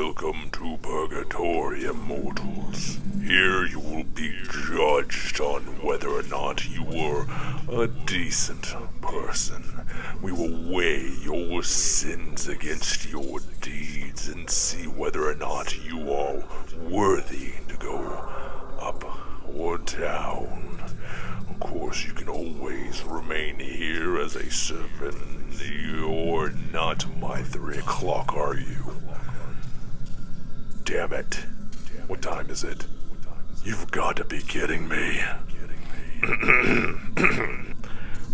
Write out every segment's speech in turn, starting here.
Welcome to Purgatory, mortals. Here you will be judged on whether or not you were a decent person. We will weigh your sins against your deeds and see whether or not you are worthy to go up or down. Of course, you can always remain here as a servant. You're not my 3 o'clock, are you? Damn it. What time is it? You've got to be kidding me.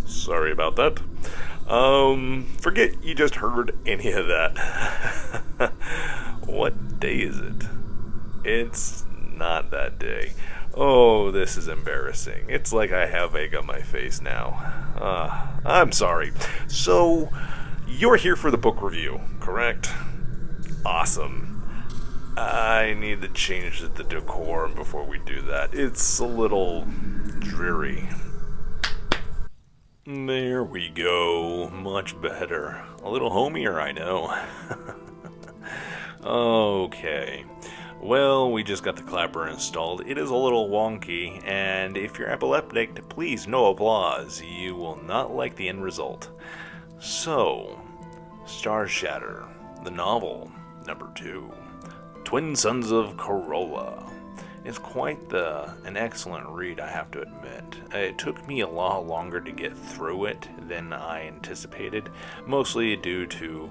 Sorry about that. Forget you just heard any of that. What day is it? It's not that day. Oh, this is embarrassing. It's like I have egg on my face now. I'm sorry. So, you're here for the book review, correct? Awesome. I need to change the decorum before we do that. It's a little dreary. There we go. Much better. A little homier, I know. Okay. Well, we just got the clapper installed. It is a little wonky, and if you're epileptic, please no applause. You will not like the end result. So, Starshatter, the novel, number 2. Twin Sons of Corrola. It's quite an excellent read, I have to admit. It took me a lot longer to get through it than I anticipated, mostly due to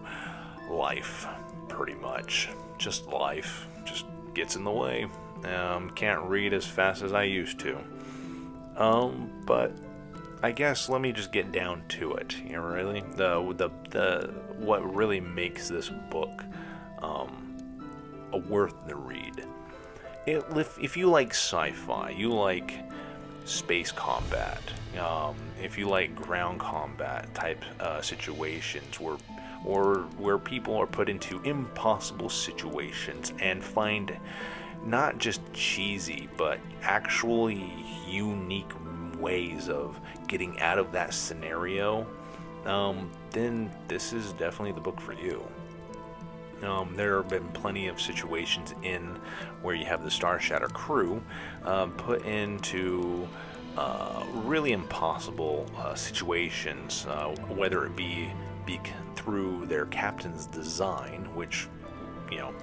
life, pretty much. Just life. Just gets in the way. Can't read as fast as I used to. But I guess let me just get down to it. You know, really, what really makes this book worth the read. If you like sci-fi, you like space combat, if you like ground combat type situations where people are put into impossible situations and find not just cheesy but actually unique ways of getting out of that scenario, then this is definitely the book for you. There have been plenty of situations in where you have the Starshatter crew put into really impossible situations, whether it be through their captain's design, which, you know,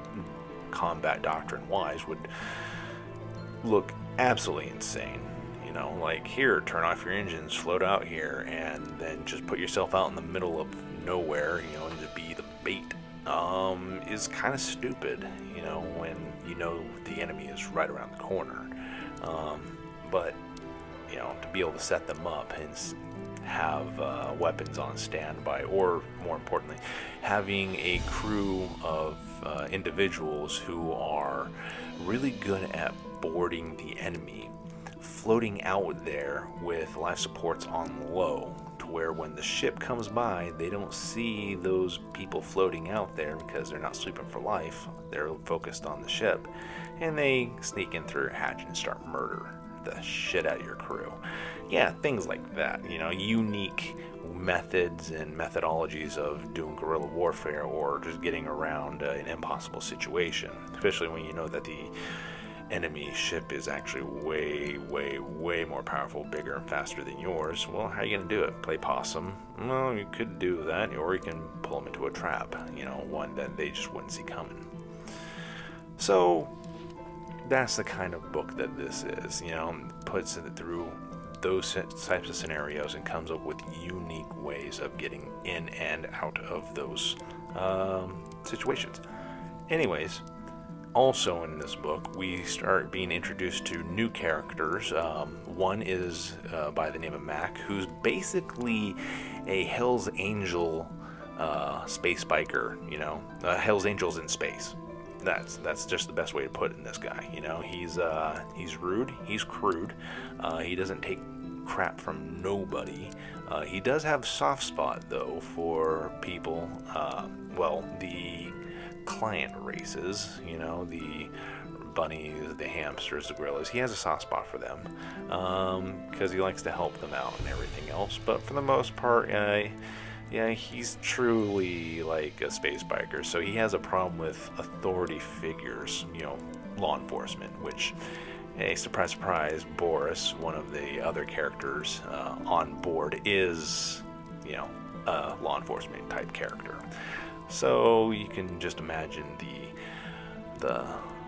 combat doctrine wise would look absolutely insane. You know, like, here, turn off your engines, float out here, and then just put yourself out in the middle of nowhere, you know, and to be the bait. Is kind of stupid, you know, when you know the enemy is right around the corner. But, you know, to be able to set them up and have weapons on standby, or more importantly, having a crew of individuals who are really good at boarding the enemy, floating out there with life supports on low, to where when the ship comes by, they don't see those people floating out there because they're not sleeping for life. They're focused on the ship, and they sneak in through your hatch and start murder the shit out of your crew. Yeah, things like that. You know, unique methods and methodologies of doing guerrilla warfare, or just getting around an impossible situation, especially when you know that the enemy ship is actually way more powerful, bigger, and faster than yours. Well, how are you going to do it? Play possum? Well, you could do that, or you can pull them into a trap, you know, one that they just wouldn't see coming. So, that's the kind of book that this is, you know, puts it through those types of scenarios and comes up with unique ways of getting in and out of those situations. Anyways, also in this book, we start being introduced to new characters. One is by the name of Mac, who's basically a Hell's Angel space biker, you know, Hell's Angels in space. That's just the best way to put it in this guy. You know, he's rude, he's crude, he doesn't take crap from nobody. He does have soft spot though for people, the client races, you know, the bunnies, the hamsters, the gorillas. He has a soft spot for them because he likes to help them out and everything else. But for the most part, Yeah, he's truly like a space biker, so he has a problem with authority figures, law enforcement, which, hey, surprise, surprise, Boris, one of the other characters on board, is, a law enforcement type character. So you can just imagine the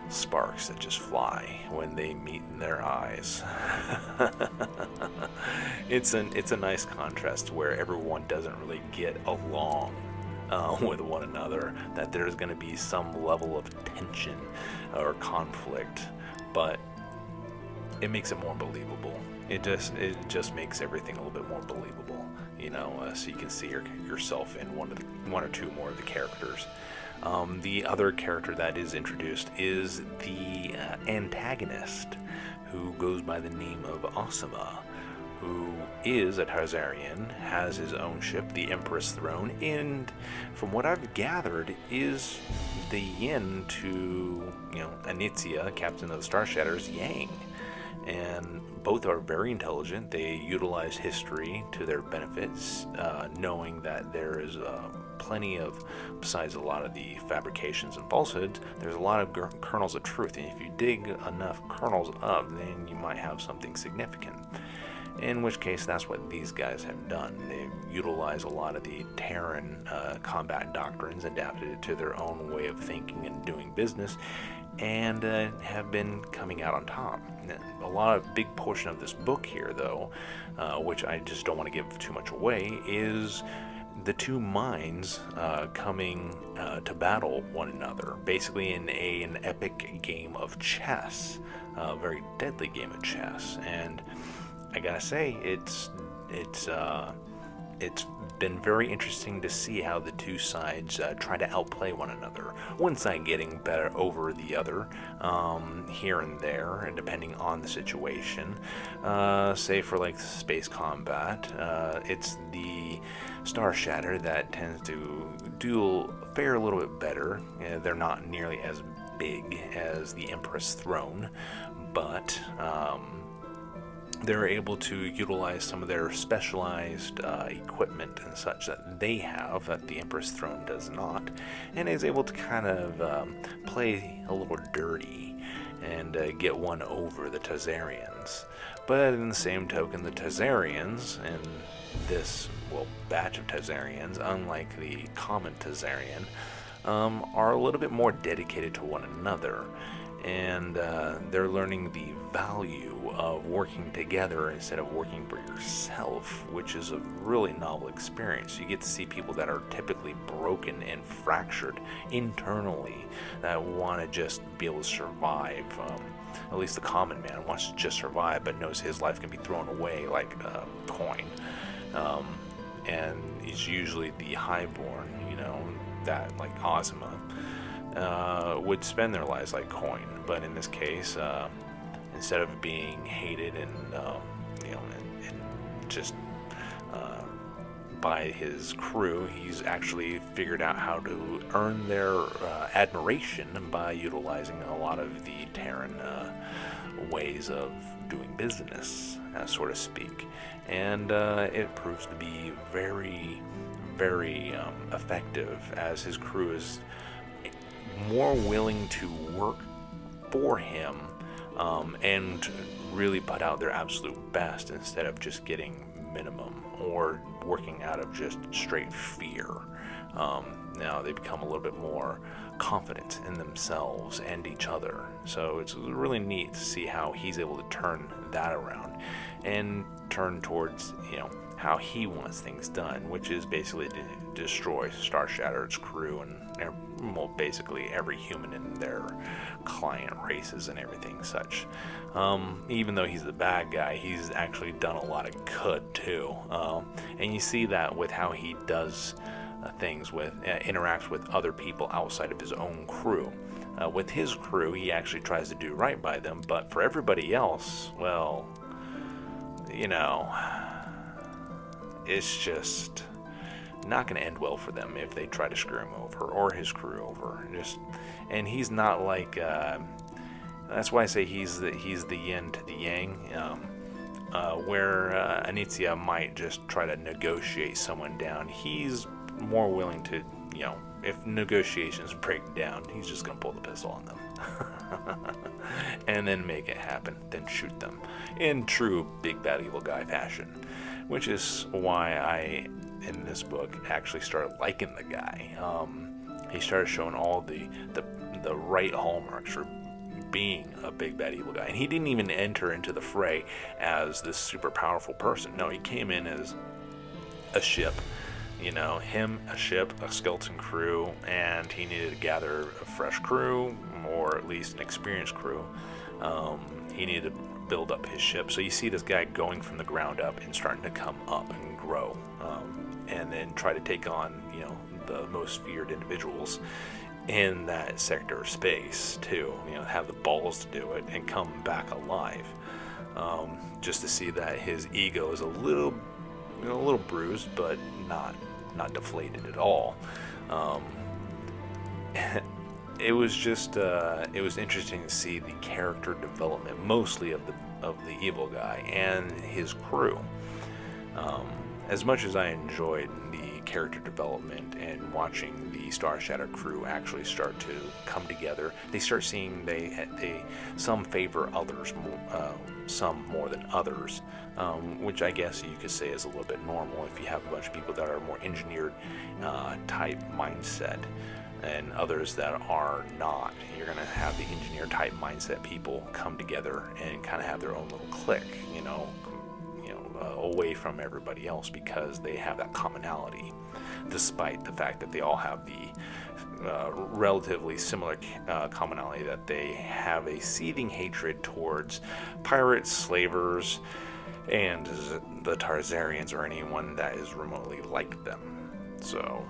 sparks that just fly when they meet in their eyes. It's a nice contrast where everyone doesn't really get along with one another, that there's going to be some level of tension or conflict, but it makes it more believable. It just makes everything a little bit more believable, so you can see yourself in one or two more of the characters. The other character that is introduced is the antagonist, who goes by the name of Asuma, who is a Targaryen, has his own ship, the Empress Throne, and from what I've gathered is the yin to, Anitzia, captain of the Starshatter's Yang. And both are very intelligent. They utilize history to their benefits, knowing that there is plenty of, besides a lot of the fabrications and falsehoods, there's a lot of kernels of truth. And if you dig enough kernels up, then you might have something significant. In which case, that's what these guys have done. They've utilized a lot of the Terran combat doctrines, adapted it to their own way of thinking and doing business, and have been coming out on top. Big portion of this book here, though, which I just don't want to give too much away, is the two minds coming to battle one another, basically in an epic game of chess, a very deadly game of chess. And I gotta say, it's been very interesting to see how the two sides try to outplay one another. One side getting better over the other here and there, and depending on the situation. Say for like space combat, it's the Starshatter that tends to fare a little bit better. They're not nearly as big as the Empress Throne, but they're able to utilize some of their specialized equipment and such that they have that the Empress Throne does not, and is able to kind of play a little dirty and get one over the Targaryens. But in the same token, the Targaryens and this batch of Targaryens, unlike the common Targaryen, are a little bit more dedicated to one another. And they're learning the value of working together instead of working for yourself, which is a really novel experience. You get to see people that are typically broken and fractured internally that want to just be able to survive. At least the common man wants to just survive, but knows his life can be thrown away like a coin. And it's usually the highborn, that like Asuma, would spend their lives like coin, but in this case, instead of being hated and just by his crew, he's actually figured out how to earn their admiration by utilizing a lot of the Terran ways of doing business, so to speak, and it proves to be very, very effective, as his crew is more willing to work for him and really put out their absolute best instead of just getting minimum or working out of just straight fear. Now they become a little bit more confident in themselves and each other. So it's really neat to see how he's able to turn that around and turn towards, how he wants things done, which is basically to destroy Starshatter's crew and basically every human in their client races and everything such. Even though he's the bad guy, he's actually done a lot of good too, and you see that with how he does things with interacts with other people outside of his own crew. With his crew, he actually tries to do right by them, but for everybody else, well, it's just not going to end well for them if they try to screw him over or his crew over. And he's not like that's why I say he's the yin to the yang. where Anitzia might just try to negotiate someone down, he's more willing to, if negotiations break down, he's just going to pull the pistol on them. And then make it happen, then shoot them in true big bad evil guy fashion, which is why I, in this book, actually started liking the guy. He started showing all the right hallmarks for being a big bad evil guy, and he didn't even enter into the fray as this super powerful person. No, he came in as a ship. Him, a ship, a skeleton crew, and he needed to gather a fresh crew, or at least an experienced crew. He needed to build up his ship. So you see this guy going from the ground up and starting to come up and grow, and then try to take on, the most feared individuals in that sector of space too. Have the balls to do it and come back alive. Just to see that his ego is a little bruised, but not deflated at all. It was just it was interesting to see the character development, mostly of the evil guy and his crew. As much as I enjoyed the character development and watching the Starshatter crew actually start to come together, they start seeing some favor others, some more than others, which I guess you could say is a little bit normal if you have a bunch of people that are more engineered type mindset, and others that are not. You're going to have the engineer type mindset people come together and kind of have their own little clique, away from everybody else, because they have that commonality, despite the fact that they all have the relatively similar commonality that they have a seething hatred towards pirates, slavers, and the Tarzarians, or anyone that is remotely like them. So,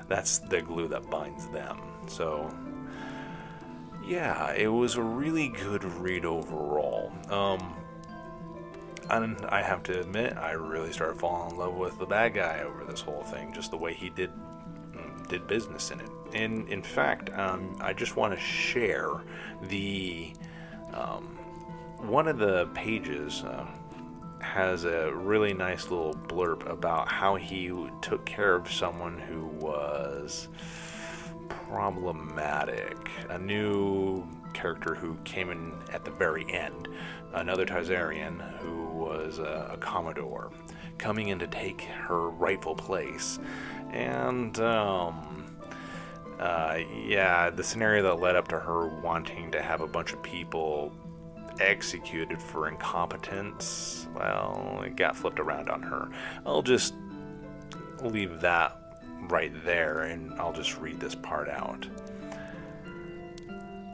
that's the glue that binds them. So, yeah, it was a really good read overall. And I have to admit, I really started falling in love with the bad guy over this whole thing, just the way he did business in it. And in fact, I just want to share the one of the pages has a really nice little blurb about how he took care of someone who was problematic. A new character who came in at the very end, another Tarzarian who was a Commodore, coming in to take her rightful place. And the scenario that led up to her wanting to have a bunch of people executed for incompetence, well, it got flipped around on her. I'll just leave that right there, and I'll just read this part out.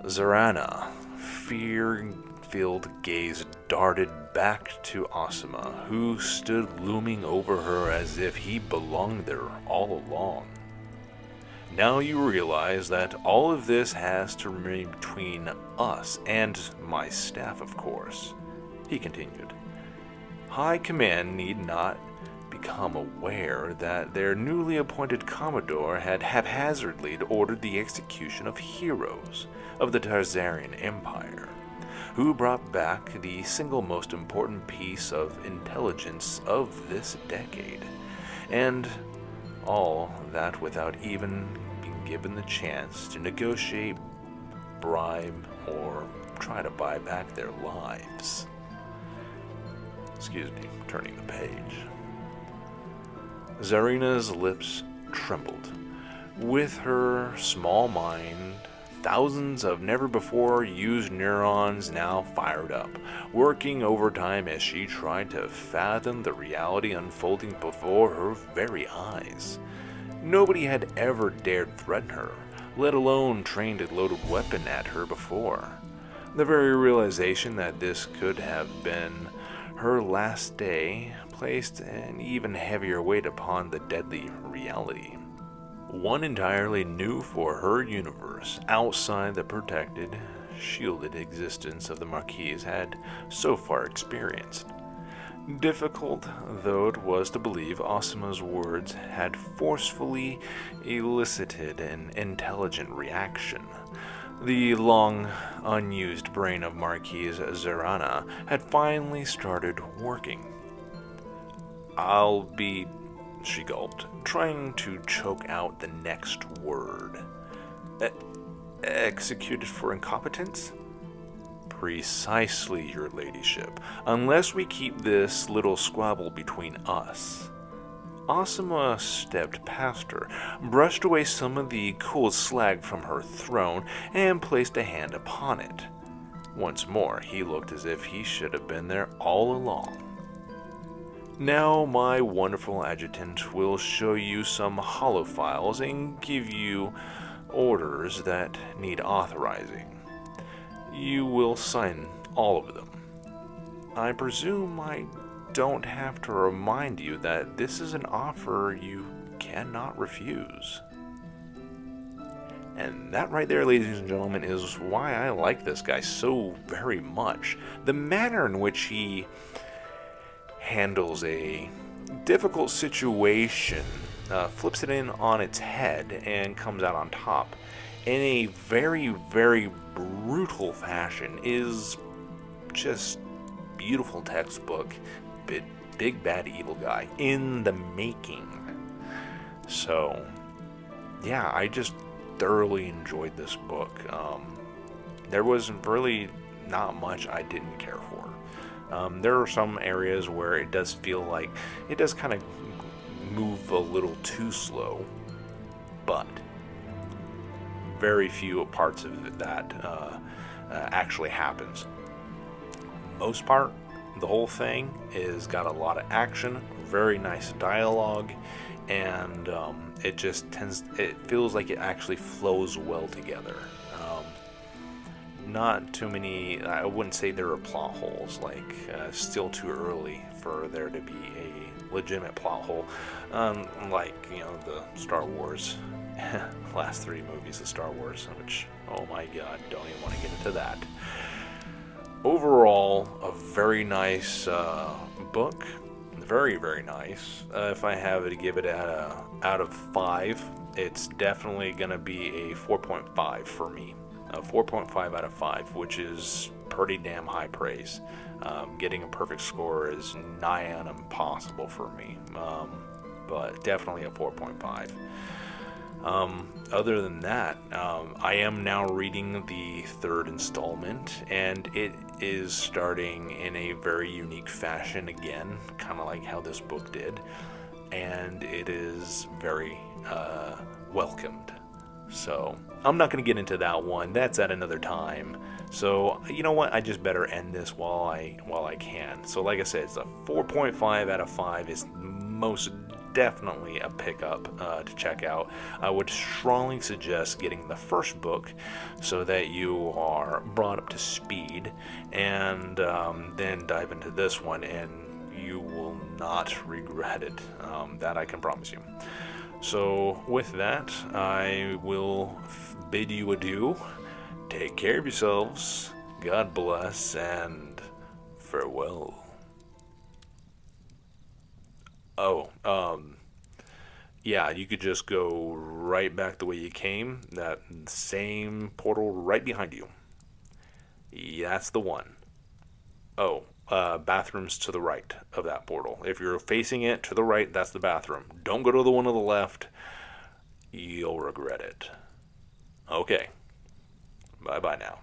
Zarana, fear-filled gaze darted back to Asuma, who stood looming over her as if he belonged there all along. Now you realize that all of this has to remain between us and my staff, of course, he continued. High Command need not become aware that their newly appointed Commodore had haphazardly ordered the execution of heroes of the Tarzarian Empire, who brought back the single most important piece of intelligence of this decade, and all that without even being given the chance to negotiate, bribe, or try to buy back their lives. Excuse me, turning the page. Zarina's lips trembled. With her small mind, thousands of never-before-used neurons now fired up, working overtime as she tried to fathom the reality unfolding before her very eyes. Nobody had ever dared threaten her, let alone trained a loaded weapon at her before. The very realization that this could have been her last day placed an even heavier weight upon the deadly reality. One entirely new for her universe, outside the protected, shielded existence of the Marquise had so far experienced. Difficult though it was to believe, Asuma's words had forcefully elicited an intelligent reaction. The long unused brain of Marquise Zerana had finally started working. I'll be, she gulped, trying to choke out the next word. Executed for incompetence? Precisely, your ladyship, unless we keep this little squabble between us. Asuma stepped past her, brushed away some of the cool slag from her throne, and placed a hand upon it. Once more, he looked as if he should have been there all along. Now, my wonderful adjutant will show you some hollow files and give you orders that need authorizing. You will sign all of them. I presume I don't have to remind you that this is an offer you cannot refuse. And that right there, ladies and gentlemen, is why I like this guy so very much. The manner in which he handles a difficult situation, flips it in on its head, and comes out on top in a very, very brutal fashion is just beautiful textbook, big bad evil guy in the making. So, yeah, I just thoroughly enjoyed this book. There was really not much I didn't care for. There are some areas where it does feel like it does kind of move a little too slow, but very few parts of that actually happens. Most part, the whole thing is got a lot of action, very nice dialogue, and it feels like it actually flows well together. Not too many, I wouldn't say there are plot holes, still too early for there to be a legitimate plot hole, like, the Star Wars, last 3 movies of Star Wars, which, oh my god, don't even want to get into that. Overall, a very nice book, very, very nice. If I have to give it out of 5, it's definitely going to be a 4.5 for me. A 4.5 out of 5, which is pretty damn high praise. Getting a perfect score is nigh on impossible for me, but definitely a 4.5. Other than that, I am now reading the 3rd installment, and it is starting in a very unique fashion again, kind of like how this book did, and it is very welcomed. So I'm not going to get into that one. That's at another time. So you know what? I just better end this while I can. So like I said, it's a 4.5 out of 5. It's most definitely a pickup to check out. I would strongly suggest getting the first book so that you are brought up to speed, and then dive into this one, and you will not regret it. That I can promise you. So with that, I will bid you adieu. Take care of yourselves. God bless, and farewell. Oh, yeah, you could just go right back the way you came. That same portal right behind you. Yeah, that's the one. Oh, bathrooms to the right of that portal. If you're facing it to the right, that's the bathroom. Don't go to the one to the left. You'll regret it. Okay. Bye-bye now.